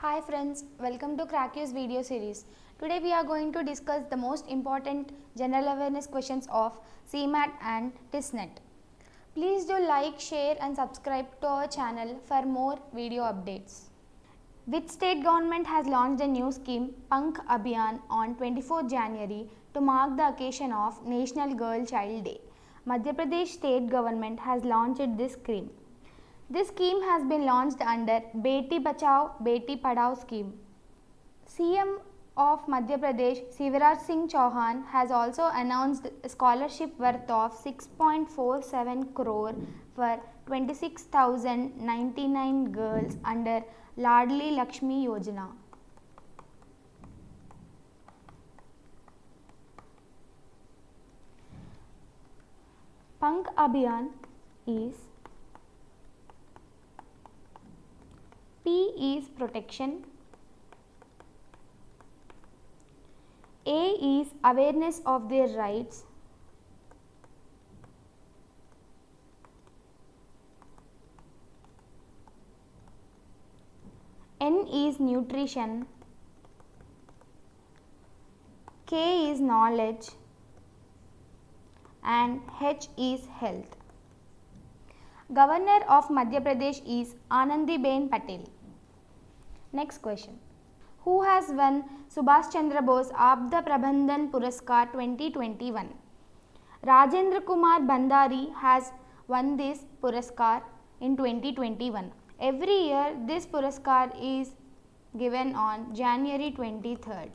Hi friends, welcome to Crackers video series. Today we are going to discuss the most important general awareness questions of CMAT and TISNET. Please do like, share and subscribe to our channel for more video updates. Which state government has launched a new scheme, Pank Abhiyan, on 24 January to mark the occasion of National Girl Child Day? Madhya Pradesh state government has launched this scheme. This scheme has been launched under Beti Bachao Beti Padhao scheme. CM of Madhya Pradesh Shivraj Singh Chauhan has also announced a scholarship worth of 6.47 crore for 26,099 girls under Ladli Lakshmi Yojana. Pank Abhiyan is P is protection, A is awareness of their rights, N is nutrition, K is knowledge and H is health. Governor of Madhya Pradesh is Anandiben Patel. Next question. Who has won Subhash Chandra Bose Abda Prabandhan Puraskar 2021? Rajendra Kumar Bandari has won this Puraskar in 2021. Every year this Puraskar is given on January 23rd.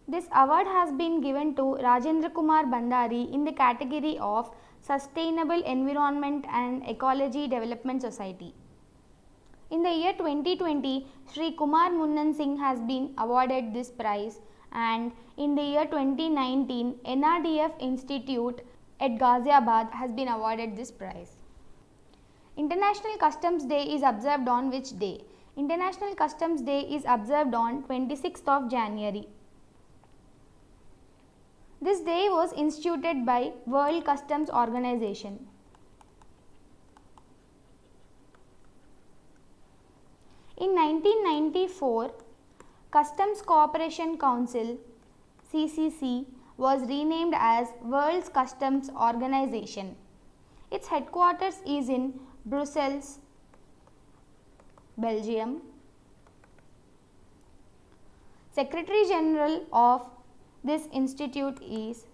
This award has been given to Rajendra Kumar Bandari in the category of Sustainable Environment and Ecology Development Society. In the year 2020, Sri Kumar Munnan Singh has been awarded this prize, and in the year 2019, NRDF Institute at Ghaziabad has been awarded this prize. International Customs Day is observed on which day? International Customs Day is observed on 26th of January. This day was instituted by World Customs Organization. In 1994, Customs Cooperation Council (CCC) was renamed as World Customs Organization. Its headquarters is in Brussels, Belgium. Secretary General of this institute is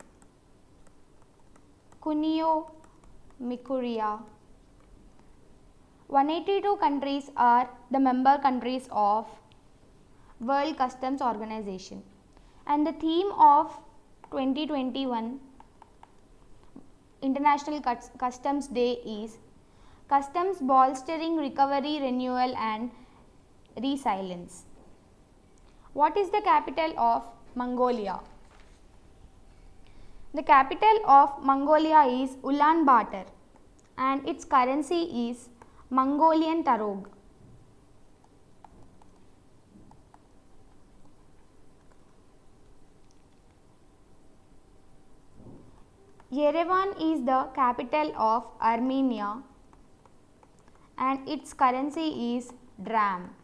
Kunio Mikuria. 182 countries are the member countries of World Customs Organization, and the theme of 2021 International Customs Day is Customs Bolstering Recovery, Renewal and Resilience. What is the capital of Mongolia? The capital of Mongolia is Ulaanbaatar and its currency is Mongolian Tarog. Yerevan is the capital of Armenia and its currency is dram.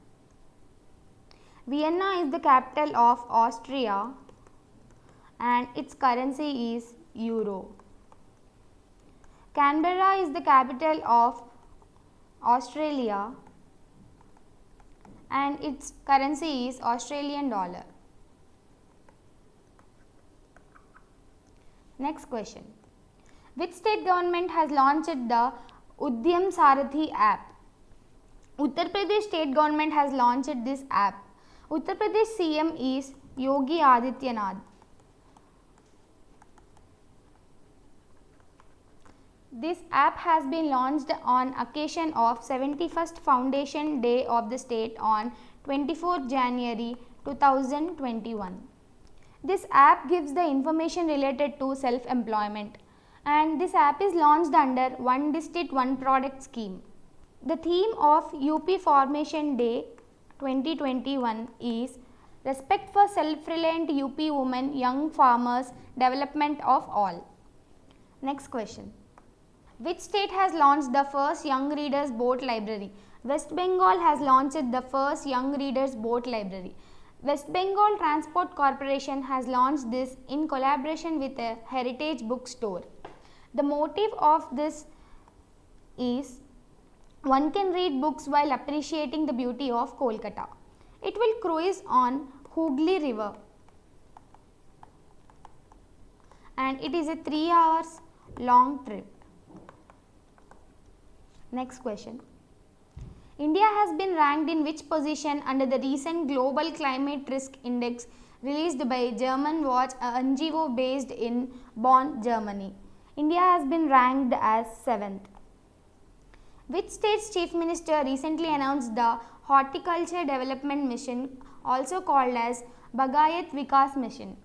Vienna is the capital of Austria and its currency is euro. Canberra is the capital of Australia and its currency is Australian dollar. Next question. Which state government has launched the Udyam Sarathi app? Uttar Pradesh state government has launched this app. Uttar Pradesh CM is Yogi Adityanath. This app has been launched on occasion of 71st Foundation Day of the state on 24 January 2021. This app gives the information related to self-employment, and this app is launched under One District One Product scheme. The theme of UP Formation Day 2021 is Respect for Self-Reliant UP Women, Young Farmers, Development of All. Next question. Which state has launched the first Young Readers Boat Library? West Bengal has launched the first Young Readers Boat Library. West Bengal Transport Corporation has launched this in collaboration with a heritage bookstore. The motive of this is one can read books while appreciating the beauty of Kolkata. It will cruise on Hooghly River and it is a 3 hours long trip. Next question. India has been ranked in which position under the recent Global Climate Risk Index released by German Watch, a NGO based in Bonn, Germany? India has been ranked as 7th. Which state's chief minister recently announced the Horticulture Development Mission, also called as Bagayat Vikas Mission?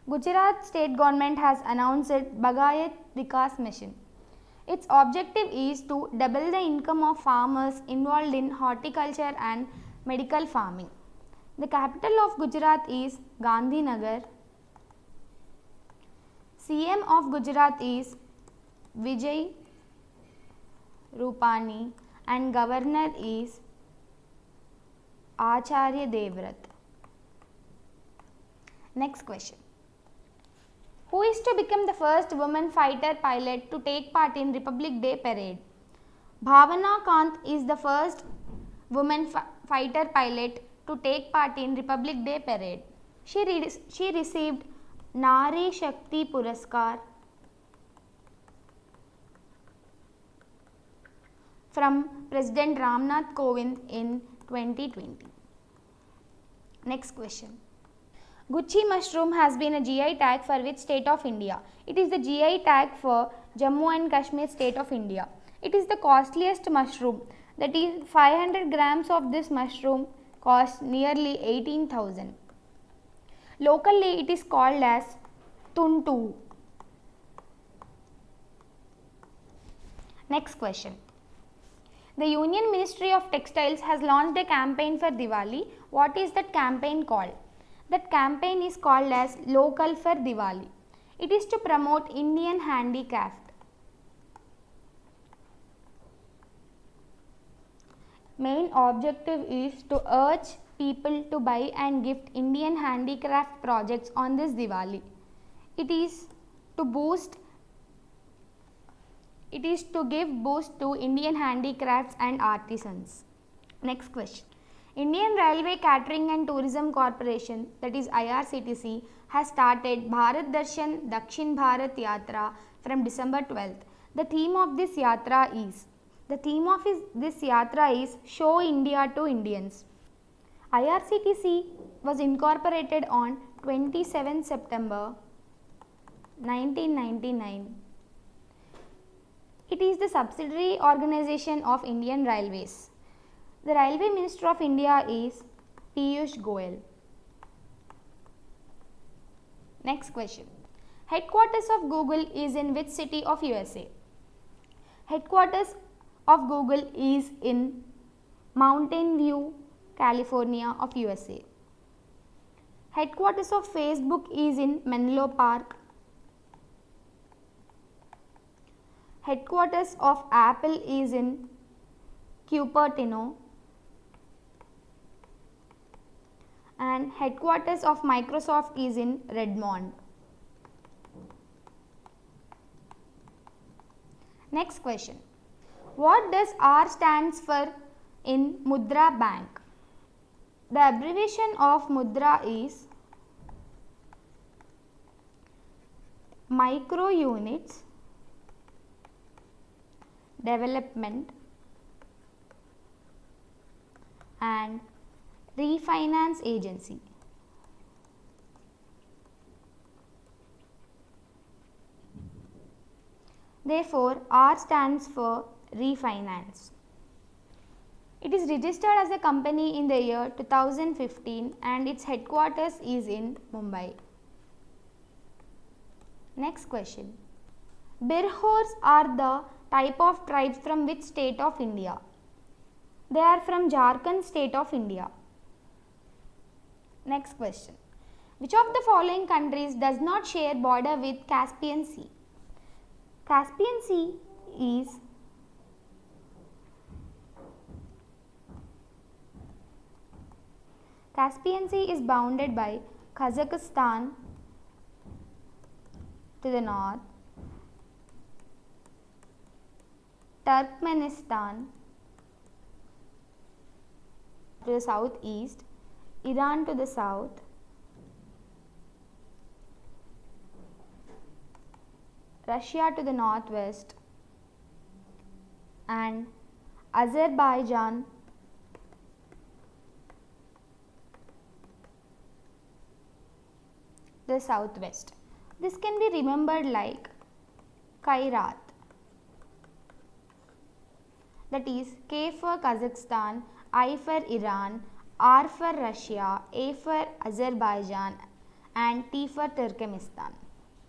Gujarat state government has announced Bagayat Vikas Mission. Its objective is to double the income of farmers involved in horticulture and medical farming. The capital of Gujarat is Gandhinagar. CM of Gujarat is Vijay Rupani and Governor is Acharya Devrat. Next question. Who is to become the first woman fighter pilot to take part in Republic Day parade? Bhavana Kant is the first woman fighter pilot to take part in Republic Day parade. She received Nari Shakti Puraskar from President Ramnath Kovind in 2020. Next question. Gucci mushroom has been a GI tag for which state of India? It is the GI tag for Jammu and Kashmir state of India. It is the costliest mushroom, that is 500 grams of this mushroom costs nearly 18,000. Locally it is called as Tuntu. Next question. The Union Ministry of Textiles has launched a campaign for Diwali. What is that campaign called? That campaign is called as Local for Diwali. It is to promote Indian handicraft. Main objective is to urge people to buy and gift Indian handicraft projects on this Diwali. It is to give boost to Indian handicrafts and artisans. Next question. Indian Railway Catering and Tourism Corporation, that is IRCTC, has started Bharat Darshan Dakshin Bharat Yatra from December 12th. The theme of this yatra is Show India to Indians. IRCTC was incorporated on 27 September 1999. It is the subsidiary organization of Indian Railways. The Railway Minister of India is Piyush Goyal. Next question. Headquarters of Google is in which city of USA? Headquarters of Google is in Mountain View, California of USA. Headquarters of Facebook is in Menlo Park. Headquarters of Apple is in Cupertino. And headquarters of Microsoft is in Redmond. Next question. What does R stands for in Mudra Bank? The abbreviation of Mudra is Micro Units Development and Refinance Agency. Therefore, R stands for refinance. It is registered as a company in the year 2015 and its headquarters is in Mumbai. Next question. Birhors are the type of tribes from which state of India? They are from Jharkhand state of India. Next question. Which of the following countries does not share border with Caspian Sea? Caspian Sea is Caspian Sea is bounded by Kazakhstan to the north, Turkmenistan to the southeast, Iran to the south, Russia to the northwest, and Azerbaijan the southwest. This can be remembered like Kairat, that is K for Kazakhstan, I for Iran, R for Russia, A for Azerbaijan, and T for Turkmenistan.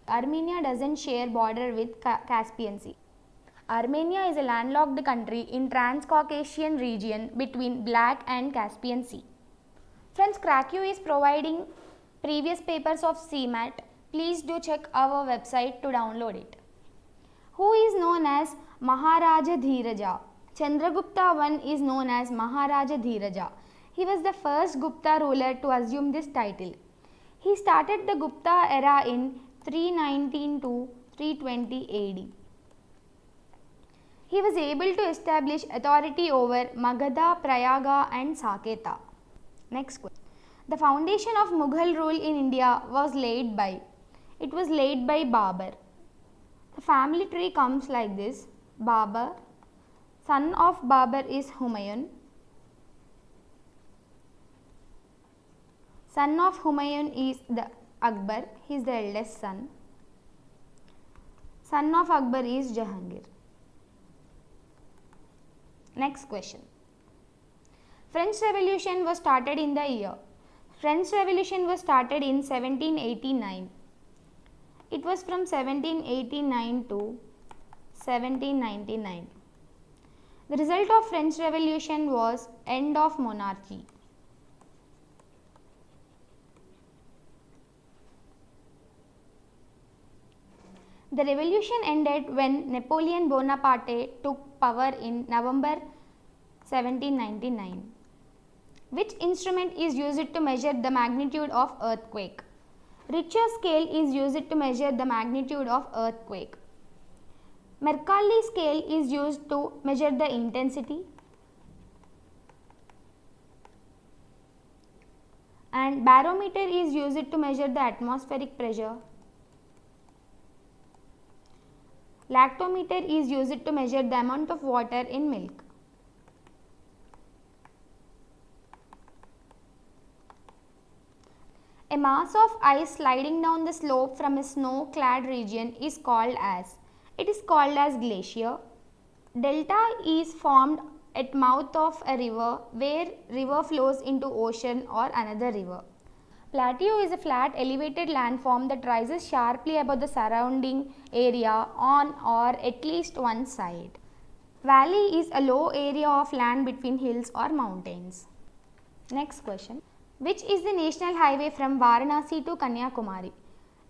Armenia doesn't share border with Caspian Sea. Armenia is a landlocked country in Transcaucasian region between Black and Caspian Sea. Friends, CrackU is providing previous papers of CMAT. Please do check our website to download it. Who is known as Maharaja Dhiraja? Chandragupta I is known as Maharaja Dhiraja. He was the first Gupta ruler to assume this title. He started the Gupta era in 319 to 320 AD. He was able to establish authority over Magadha, Prayaga and Saketa. Next question. The foundation of Mughal rule in India was laid by Babur. The family tree comes like this. Babur, son of Babur is Humayun. Son of Humayun is the Akbar, he is the eldest son. Son of Akbar is Jahangir. Next question. French Revolution was started in the year. French Revolution was started in 1789. It was from 1789 to 1799. The result of French Revolution was end of monarchy. The revolution ended when Napoleon Bonaparte took power in November 1799. Which instrument is used to measure the magnitude of earthquake? Richter scale is used to measure the magnitude of earthquake. Mercalli scale is used to measure the intensity. And barometer is used to measure the atmospheric pressure. Lactometer is used to measure the amount of water in milk. A mass of ice sliding down the slope from a snow-clad region is called as glacier. Delta is formed at mouth of a river where river flows into ocean or another river. Plateau is a flat elevated landform that rises sharply above the surrounding area on or at least one side. Valley is a low area of land between hills or mountains. Next question. Which is the national highway from Varanasi to Kanyakumari?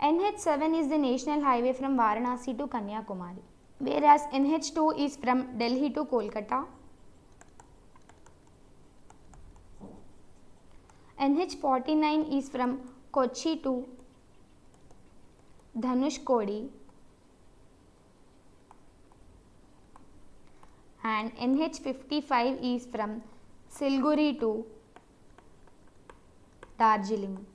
NH7 is the national highway from Varanasi to Kanyakumari, whereas NH2 is from Delhi to Kolkata. NH49 is from Kochi to Dhanushkodi, and NH55 is from Siliguri to Darjeeling.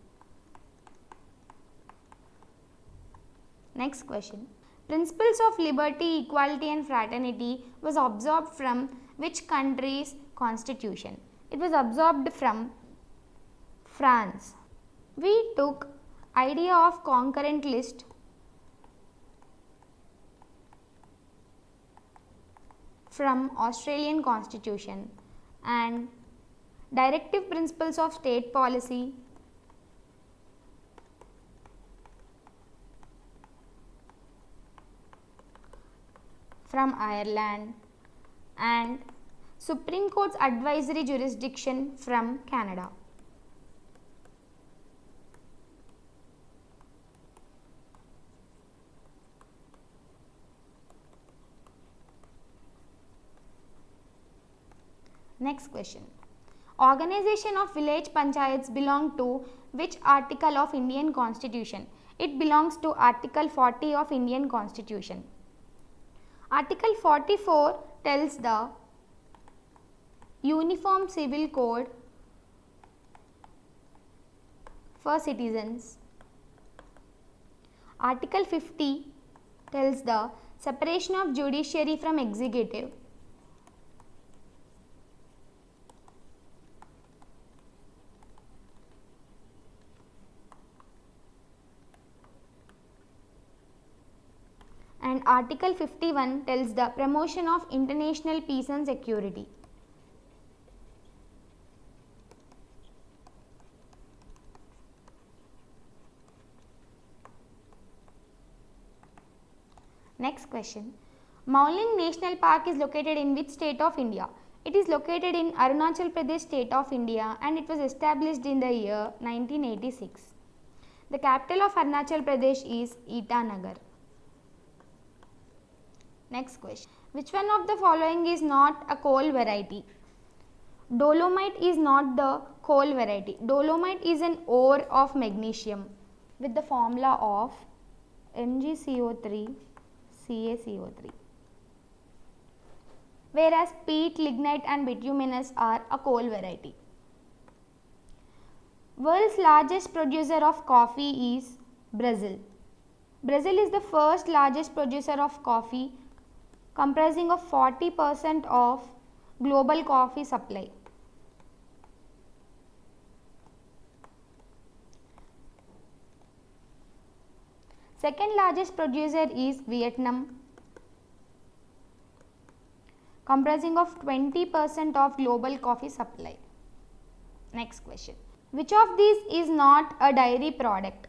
Next question. Principles of liberty, equality and fraternity was absorbed from which country's constitution? It was absorbed from France. We took idea of concurrent list from Australian Constitution and directive principles of state policy from Ireland and Supreme Court's advisory jurisdiction from Canada. Next question. Organization of village panchayats belong to which article of Indian Constitution? It belongs to Article 40 of Indian Constitution. Article 44 tells the Uniform Civil Code for citizens. Article 50 tells the separation of judiciary from executive. And Article 51 tells the promotion of international peace and security. Next question. Mauling National Park is located in which state of India? It is located in Arunachal Pradesh state of India and it was established in the year 1986. The capital of Arunachal Pradesh is Itanagar. Next question. Which one of the following is not a coal variety? Dolomite is not the coal variety. Dolomite is an ore of magnesium with the formula of MgCO3 CaCO3. Whereas peat, lignite and bituminous are a coal variety. World's largest producer of coffee is Brazil. Brazil is the first largest producer of coffee, comprising of 40% of global coffee supply. Second largest producer is Vietnam, comprising of 20% of global coffee supply. Next question. Which of these is not a dairy product?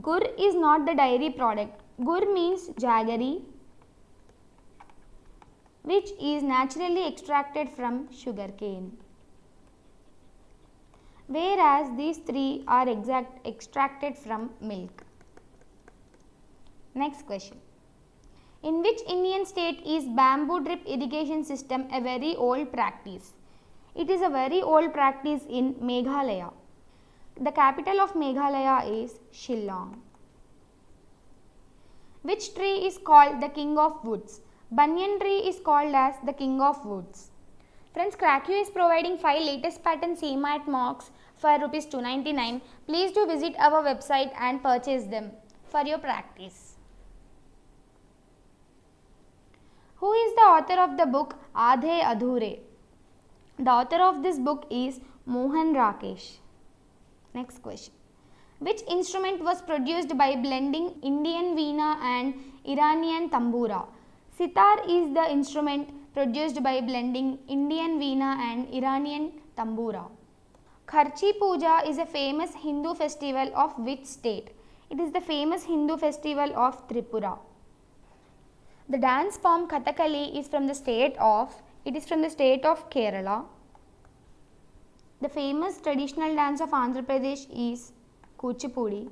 Gur is not the dairy product. Gur means jaggery, which is naturally extracted from sugarcane. Whereas these three are extracted from milk. Next question. In which Indian state is bamboo drip irrigation system a very old practice? It is a very old practice in Meghalaya. The capital of Meghalaya is Shillong. Which tree is called the king of woods? Banyan tree is called as the king of woods. Friends, CrackU is providing 5 latest pattern CMAT mocks for Rs 299. Please do visit our website and purchase them for your practice. Who is the author of the book Aadhe Adhure? The author of this book is Mohan Rakesh. Next question. Which instrument was produced by blending Indian veena and Iranian tambura? Sitar is the instrument produced by blending Indian veena and Iranian tambura. Kharchi Puja is a famous Hindu festival of which state? It is the famous Hindu festival of Tripura. The dance form Kathakali is from the state of Kerala. The famous traditional dance of Andhra Pradesh is Kuchipudi,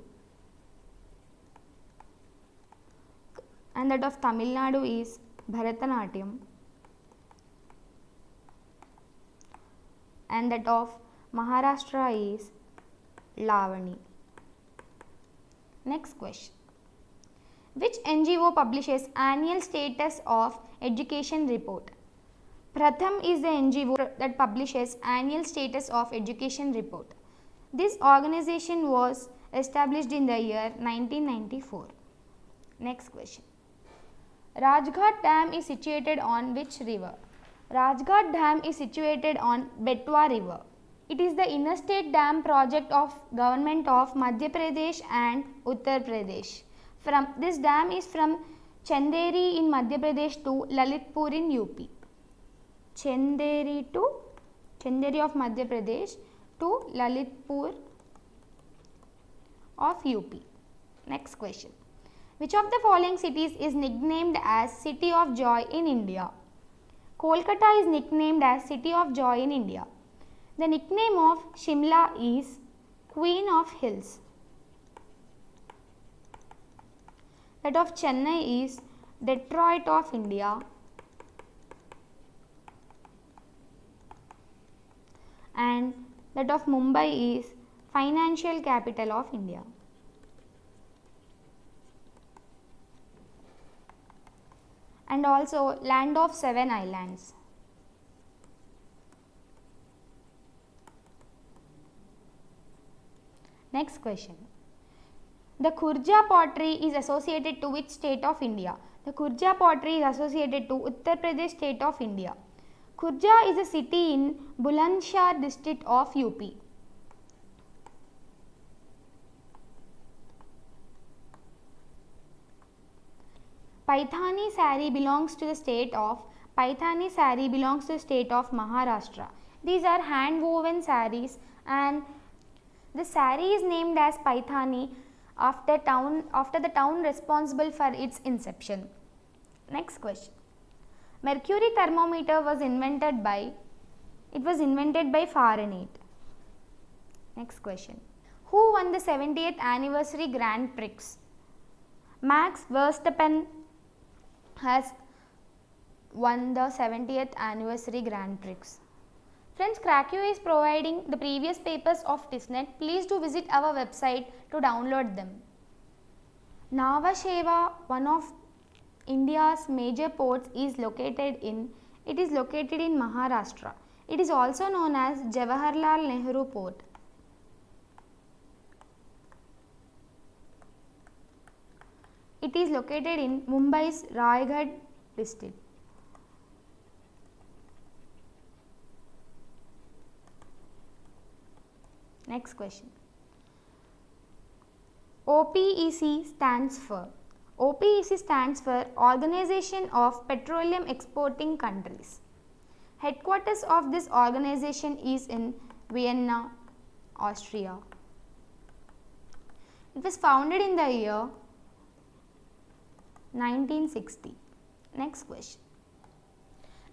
and that of Tamil Nadu is Bharatanatyam, and that of Maharashtra is Lavani. Next question. Which NGO publishes annual status of education report? Pratham is the NGO that publishes annual status of education report. This organization was established in the year 1994. Next question. Rajghat Dam is situated on which river? Rajghat Dam is situated on Betwa river. It is the interstate dam project of government of Madhya Pradesh and Uttar Pradesh. This dam is from Chanderi in Madhya Pradesh to Lalitpur in UP. Chanderi of Madhya Pradesh to Lalitpur of UP. Next question. Which of the following cities is nicknamed as City of Joy in India? Kolkata is nicknamed as City of Joy in India. The nickname of Shimla is Queen of Hills. That of Chennai is Detroit of India. and that of Mumbai is financial capital of India. And also land of 7 islands. Next question. The Khurja pottery is associated to which state of India? The Khurja pottery is associated to Uttar Pradesh state of India. Khurja is a city in Bulandshahr district of UP. Paithani saree belongs to the state of Maharashtra. These are hand woven sarees, and the saree is named as Paithani after the town responsible for its inception. Next question. Mercury thermometer was invented by Fahrenheit. Next question. Who won the 70th anniversary Grand Prix? Max Verstappen has won the 70th anniversary Grand Prix. Friends, CrackU is providing the previous papers of TISNET. Please do visit our website to download them. Nhava Sheva, one of India's major ports, is located in Maharashtra. It is also known as Jawaharlal Nehru Port. It is located in Mumbai's Raigad district. Next question. OPEC stands for Organization of Petroleum Exporting Countries. Headquarters of this organization is in Vienna, Austria. It was founded in the year 1960. Next question.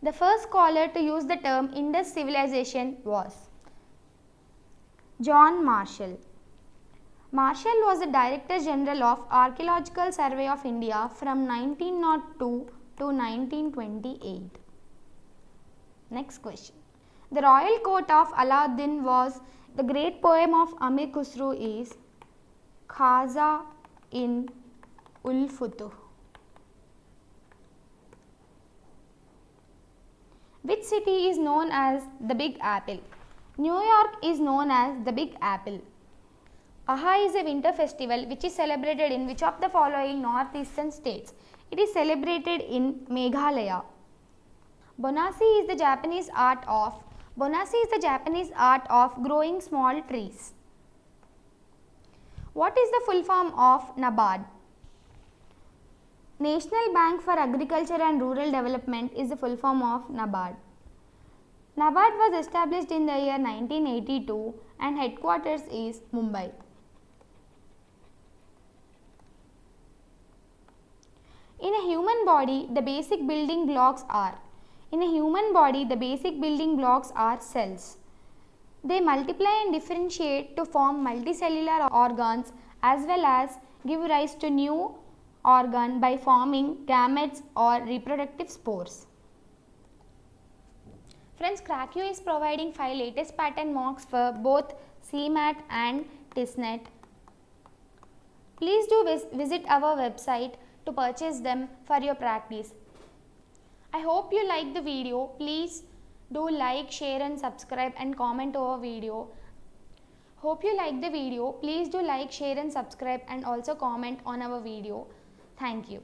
The first scholar to use the term Indus civilization was John Marshall. Marshall was the Director General of Archaeological Survey of India from 1902 to 1928. Next question. The royal court of Alauddin was the great poem of Amir Khusro is Khaza in ul Futuh. Which city is known as the Big Apple? New York is known as the Big Apple. Aha is a winter festival which is celebrated in which of the following northeastern states? It is celebrated in Meghalaya. Bonsai is the Japanese art of growing small trees. What is the full form of NABARD? National Bank for Agriculture and Rural Development is the full form of NABARD. NABARD was established in the year 1982 and headquarters is Mumbai. In a human body, the basic building blocks are cells. They multiply and differentiate to form multicellular organs as well as give rise to new organ by forming gametes or reproductive spores. Friends, CrackU is providing 5 latest pattern mocks for both CMAT and TISNET. Please do visit our website to purchase them for your practice. I hope you like the video. Please do like, share and subscribe and comment our video. Hope you like the video. Please do like, share and subscribe and also comment on our video. Thank you.